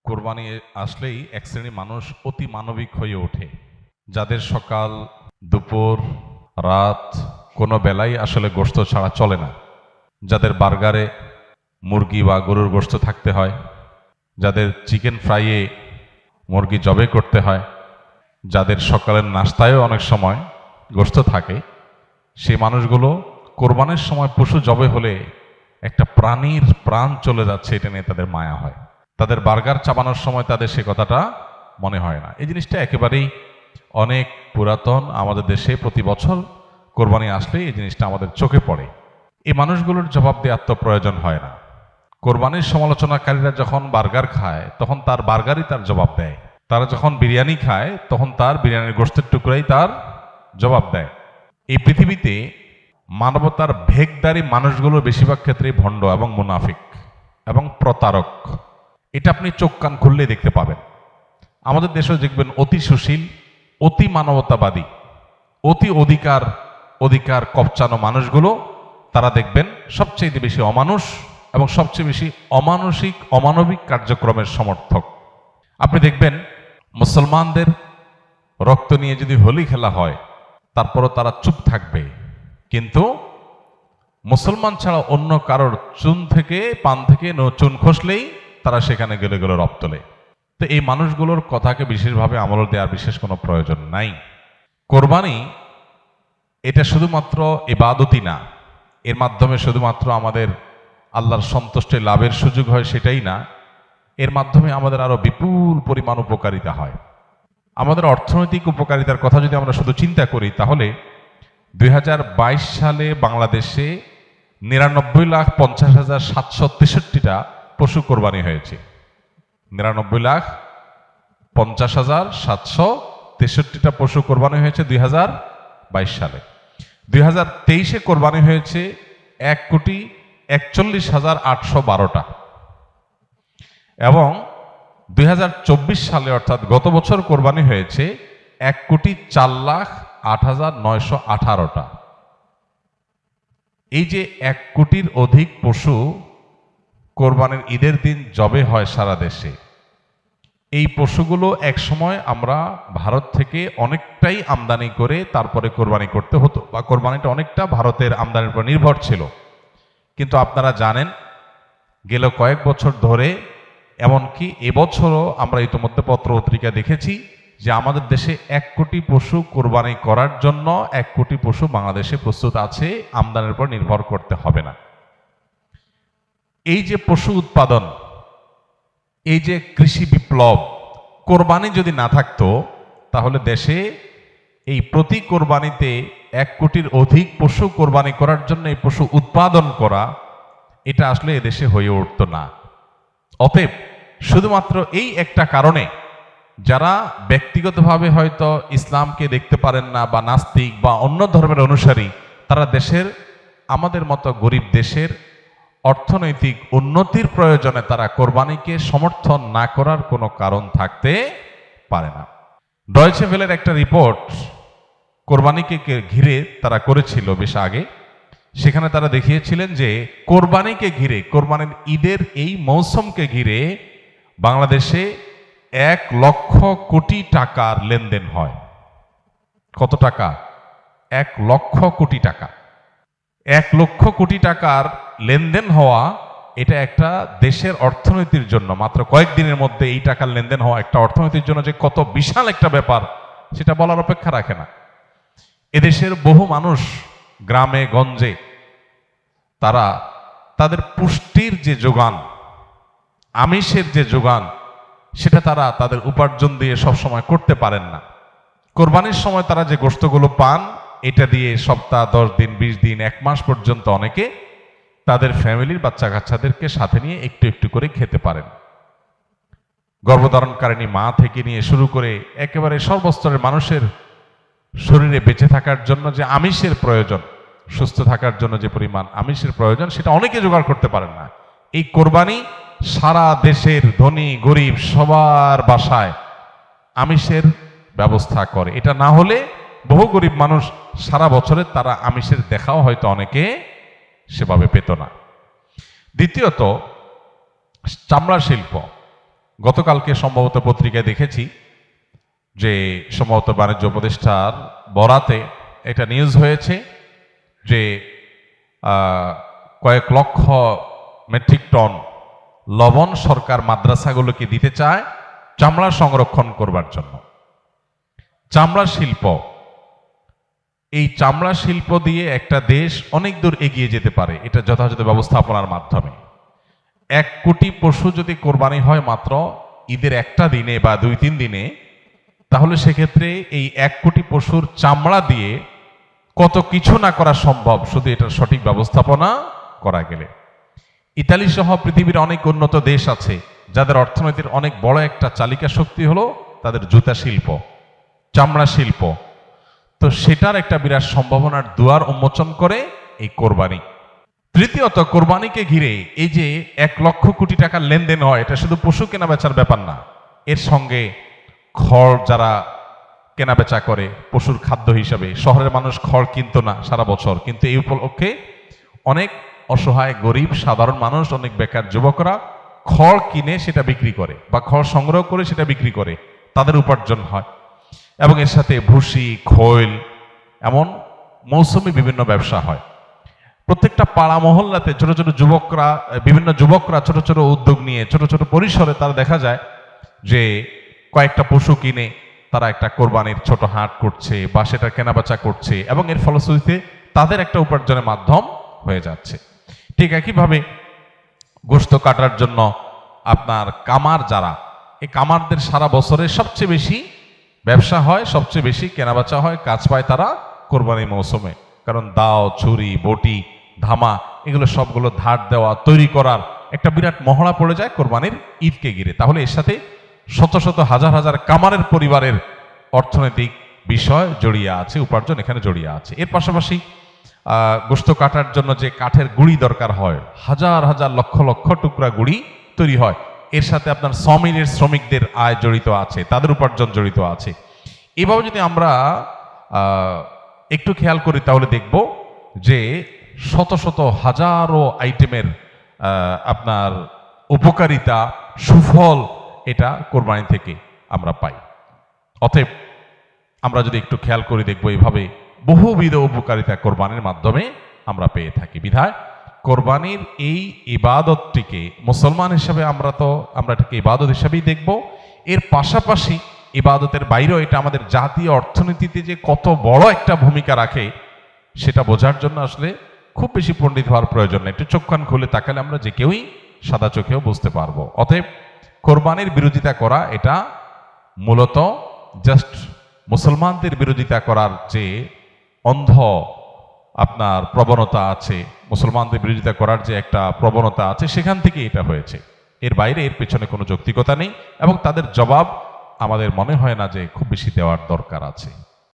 কোরবানি আসলেই এক শ্রেণী মানুষ অতি মানবিক হয়ে ওঠে, যাদের সকাল দুপুর রাত কোনো বেলাই আসলে গোশত ছাড়া চলে না, যাদের বার্গারে মুরগি বা গরুর গোশত থাকতে হয়, যাদের চিকেন ফ্রাইয়ে মুরগি জবে করতে হয়, যাদের সকালের নাস্তায়ও অনেক সময় গোশত থাকে, সেই মানুষগুলো কোরবানির সময় পশু জবে হলে একটা প্রাণীর প্রাণ চলে যাচ্ছে এটা নিয়ে তাদের মায়া হয়। তাদের বার্গার চাবানোর সময় তাদের সে কথাটা মনে হয় না। এই জিনিসটা একেবারেই অনেক পুরাতন। আমাদের দেশে প্রতি বছর কোরবানি আসলে এই জিনিসটা আমাদের চোখে পড়ে। এই মানুষগুলোর জবাব দেওয়ার তো প্রয়োজন হয় না। কোরবানির সমালোচনাকারীরা যখন বার্গার খায় তখন তার বার্গারই তার জবাব দেয়, তারা যখন বিরিয়ানি খায় তখন তার বিরিয়ানির গোশতের টুকরাই তার জবাব দেয়। এই পৃথিবীতে মানবতার ভেগদারি মানুষগুলো বেশিরভাগ ক্ষেত্রেই ভণ্ড এবং মুনাফিক এবং প্রতারক। এটা আপনি চোখ কান খুললেই দেখতে পাবেন। আমাদের দেশেও দেখবেন অতি সুশীল, অতি মানবতাবাদী, অতি অধিকার কপচানো মানুষগুলো, তারা দেখবেন সবচেয়ে বেশি অমানুষ এবং সবচেয়ে বেশি অমানবিক কার্যক্রমের সমর্থক। আপনি দেখবেন মুসলমানদের রক্ত নিয়ে যদি হোলি খেলা হয় তারপরও তারা চুপ থাকবে, কিন্তু মুসলমান ছাড়া অন্য কারোর পান থেকে চুন খসলেই তারা সেখানে গেলে রব তোলে। তো এই মানুষগুলোর কথাকে বিশেষভাবে আমল দেওয়ার বিশেষ কোনো প্রয়োজন নাই। কোরবানি এটা শুধুমাত্র ইবাদতই না, এর মাধ্যমে শুধুমাত্র আমাদের আল্লাহর সন্তুষ্টি লাভের সুযোগ হয় সেটাই না, এর মাধ্যমে আমাদের আরো বিপুল পরিমাণ উপকারিতা হয়। আমাদের অর্থনৈতিক উপকারিতার কথা যদি আমরা শুধু চিন্তা করি তাহলে 2022 সালে বাংলাদেশে 99,50,763টা পশু কোরবানি হয়েছে। 99,50,763টা পশু কোরবানি হয়েছে 2022 সালে। 2023-এ কোরবানি হয়েছে 1,41,812টা এবং 2024 সালে অর্থাৎ গত বছর কোরবানি হয়েছে 1,04,08,918টা। এই যে 1 কোটির অধিক পশু কোরবানির ঈদের দিন জবে হয় সারা দেশে, এই পশুগুলো একসময় আমরা ভারত থেকে অনেকটাই আমদানি করে তারপরে কোরবানি করতে হতো, বা কোরবানিটা অনেকটা ভারতের আমদানির উপর নির্ভর ছিল। কিন্তু আপনারা জানেন গেল কয়েক বছর ধরে, এমনকি এবছরও আমরা ইতিমধ্যে পত্র পত্রিকা দেখেছি যে আমাদের দেশে 1 কোটি পশু কোরবানি করার জন্য 1 কোটি পশু বাংলাদেশে প্রস্তুত আছে, আমদানির উপর নির্ভর করতে হবে না। এই যে পশু উৎপাদন, এই যে কৃষি বিপ্লব, কোরবানি যদি না থাকতো তাহলে দেশে এই প্রতি কোরবানিতে 1 কোটির অধিক পশু কোরবানি করার জন্য এই পশু উৎপাদন করা, এটা আসলে এদেশে হয়ে উঠতো না। অতএব শুধুমাত্র এই একটা কারণে যারা ব্যক্তিগতভাবে হয়তো ইসলামকে দেখতে পারেন না বা নাস্তিক বা অন্য ধর্মের অনুসারী, তারা আমাদের মতো গরিব দেশের অর্থনৈতিক উন্নতির প্রয়োজনে তারা কোরবানিকে সমর্থন না করার কোনো কারণ থাকতে পারে না। ডয়েচে ভেলের একটা রিপোর্ট কোরবানিকে ঘিরে তারা করেছিল বেশ আগে, সেখানে তারা দেখিয়েছিলেন যে কোরবানিকে ঘিরে, কোরবানির ঈদের এই মৌসুমকে ঘিরে বাংলাদেশে 1 লক্ষ কোটি টাকার লেনদেন হয়। কত টাকা? 1 লক্ষ কোটি টাকা। 1 লক্ষ কোটি টাকার লেনদেন হওয়া, এটা একটা দেশের অর্থনীতির জন্য, মাত্র কয়েকদিনের মধ্যে এই টাকার লেনদেন হওয়া একটা অর্থনীতির জন্য যে কত বিশাল একটা ব্যাপার সেটা বলার অপেক্ষা রাখে না। এদেশের বহু মানুষ গ্রামে গঞ্জে তারা তাদের পুষ্টির যে যোগান, আমিষের যে যোগান, সেটা তারা তাদের উপার্জন দিয়ে সবসময় করতে পারেন না। কোরবানির সময় তারা যে গোশতগুলো পান, এটা দিয়ে সপ্তাহ 10 দিন 20 দিন 1 মাস পর্যন্ত অনেকে তাদের ফ্যামিলির বাচ্চা কাচ্চাদেরকে সাথে নিয়ে একটু একটু করে খেতে পারেন। গর্ভধারণকারিণী মা থেকে নিয়ে শুরু করে একেবারে সর্বস্তরের মানুষের শরীরে বেঁচে থাকার জন্য যে আমিষের প্রয়োজন, সুস্থ থাকার জন্য যে পরিমাণ আমিষের প্রয়োজন, সেটা অনেকে জোগাড় করতে পারেন না। এই কোরবানি সারা দেশের ধনী গরিব সবার বাসায় আমিষের ব্যবস্থা করে। এটা না হলে বহু গরিব মানুষ সারা বছরে তারা আমিষের দেখাও হয়তো অনেকে সেভাবে পেত না। দ্বিতীয়ত, চামড়া শিল্প। গতকালকে সম্ভবত পত্রিকায় দেখেছি যে সম্ভবত বাণিজ্য উপদেষ্টার বরাতে এটা নিউজ হয়েছে যে কয়েক লক্ষ মেট্রিক টন লবণ সরকার মাদ্রাসাগুলোকে দিতে চায় চামড়া সংরক্ষণ করবার জন্য। চামড়া শিল্প, এই চামড়া শিল্প দিয়ে একটা দেশ অনেক দূর এগিয়ে যেতে পারে এটা যথাযথ ব্যবস্থাপনার মাধ্যমে। 1 কোটি পশু যদি কোরবানি হয় মাত্র ঈদের একটা দিনে বা 2-3 দিনে, তাহলে সেক্ষেত্রে এই 1 কোটি পশুর চামড়া দিয়ে কত কিছু না করা সম্ভব শুধু এটার সঠিক ব্যবস্থাপনা করা গেলে। ইতালি সহ পৃথিবীর অনেক উন্নত দেশ আছে যাদের অর্থনীতির অনেক বড় একটা চালিকা শক্তি হলো তাদের জুতা শিল্প, চামড়া শিল্প। তো সেটার একটা বিরাট সম্ভাবনার দুয়ার উন্মোচন করে এই কোরবানি। তৃতীয়ত, কোরবানিকে ঘিরে এই যে 1 লক্ষ কোটি টাকার লেনদেন হয়, এটা শুধু পশু কেনা বেচার ব্যাপার না, এর সঙ্গে খড় যারা কেনা বেচা করে পশুর খাদ্য হিসাবে, শহরের মানুষ খড় কিনতো না সারা বছর, কিন্তু এই উপলক্ষে অনেক অসহায় গরিব সাধারণ মানুষ, অনেক বেকার যুবকরা খড় কিনে সেটা বিক্রি করে বা খড় সংগ্রহ করে সেটা বিক্রি করে, তাদের উপার্জন হয়। এবং এর সাথে ভুসি, খৈল, এমন মৌসুমি বিভিন্ন ব্যবসা হয়। প্রত্যেকটা পাড়া মহল্লাতে ছোট ছোট যুবকরা, বিভিন্ন যুবকরা ছোট ছোট উদ্যোগ নিয়ে ছোট ছোট পরিসরে তারা দেখা যায় যে কয়েকটা পশু কিনে তারা একটা কোরবানির ছোট হাট করছে বা সেটা কেনাবেচা করছে এবং এর ফলশ্রুতিতে তাদের একটা উপার্জনের মাধ্যম হয়ে যাচ্ছে। ঠিক একইভাবে গোশত কাটার জন্য আপনার কামার যারা, এই কামারদের সারা বছরে সবচেয়ে বেশি ব্যবসা হয়, সবচেয়ে বেশি কেনাবেচা হয়, কাজ পায় তারা কোরবানির মৌসুমে। কারণ দাও, ছুরি, বটি, ধামা, এগুলো সবগুলো ধার দেওয়া, তৈরি করার একটা বিরাট মহড়া পড়ে যায় কোরবানির ঈদকে ঘিরে। তাহলে এর সাথে শত শত হাজার হাজার কামারের পরিবারের অর্থনৈতিক বিষয় জড়িয়ে আছে, উপার্জন এখানে জড়িয়ে আছে। এর পাশাপাশি গোশত কাটার জন্য যে কাঠের গুঁড়ি দরকার হয়, হাজার হাজার লক্ষ লক্ষ টুকরা গুঁড়ি তৈরি হয়, এর সাথে আপনার সমিলের শ্রমিকদের আয় জড়িত আছে, তাদের উপার্জন জড়িত আছে। এভাবে যদি আমরা একটু খেয়াল করি তাহলে দেখব যে শত শত হাজারো আইটেমের আপনার উপকারিতা, সুফল এটা কোরবানি থেকে আমরা পাই। অতএব আমরা যদি একটু খেয়াল করে দেখব এইভাবে বহুবিধ উপকারিতা কোরবানির মাধ্যমে আমরা পেয়ে থাকি। বিধায় কোরবানির এই ইবাদতটিকে মুসলমান হিসাবে আমরা এটাকে ইবাদত হিসাবেই দেখব। এর পাশাপাশি ইবাদতের বাইরেও এটা আমাদের জাতীয় অর্থনীতিতে যে কত বড় একটা ভূমিকা রাখে সেটা বোঝার জন্য আসলে খুব বেশি পণ্ডিত হওয়ার প্রয়োজন নেই। একটু চোখ কান খুলে তাকালে আমরা যে কেউই সাদা চোখেও বুঝতে পারবো। অতএব কোরবানির বিরোধিতা করা এটা মূলত জাস্ট মুসলমানদের বিরোধিতা করার যে অন্ধ আপনার প্রবণতা আছে, মুসলমানদের বিরোধিতা করার যে একটা প্রবণতা আছে, সেখান থেকে এটা হয়েছে। এর বাইরে এর পেছনে কোনো যৌক্তিকতা নেই এবং তাদের জবাব আমাদের মনে হয় না যে খুব বেশি দেওয়ার দরকার আছে।